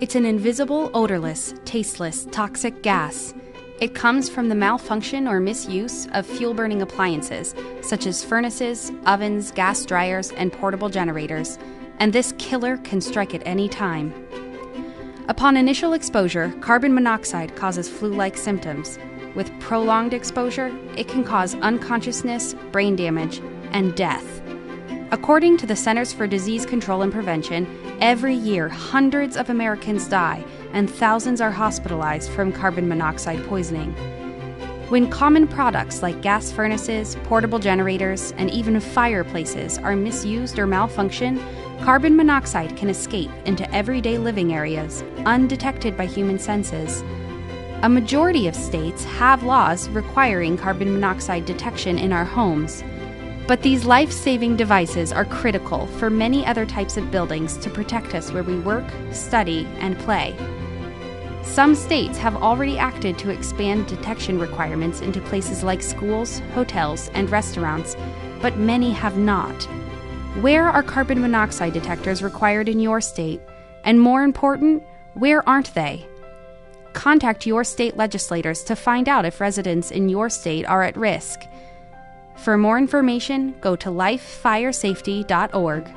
It's an invisible, odorless, tasteless, toxic gas. It comes from the malfunction or misuse of fuel-burning appliances, such as furnaces, ovens, gas dryers, and portable generators, and this killer can strike at any time. Upon initial exposure, carbon monoxide causes flu-like symptoms. With prolonged exposure, it can cause unconsciousness, brain damage, and death. According to the Centers for Disease Control and Prevention, every year hundreds of Americans die and thousands are hospitalized from carbon monoxide poisoning. When common products like gas furnaces, portable generators, and even fireplaces are misused or malfunction, carbon monoxide can escape into everyday living areas, undetected by human senses. A majority of states have laws requiring carbon monoxide detection in our homes. But these life-saving devices are critical for many other types of buildings to protect us where we work, study, and play. Some states have already acted to expand detection requirements into places like schools, hotels, and restaurants, but many have not. Where are carbon monoxide detectors required in your state? And more important, where aren't they? Contact your state legislators to find out if residents in your state are at risk. For more information, go to lifefiresafety.org.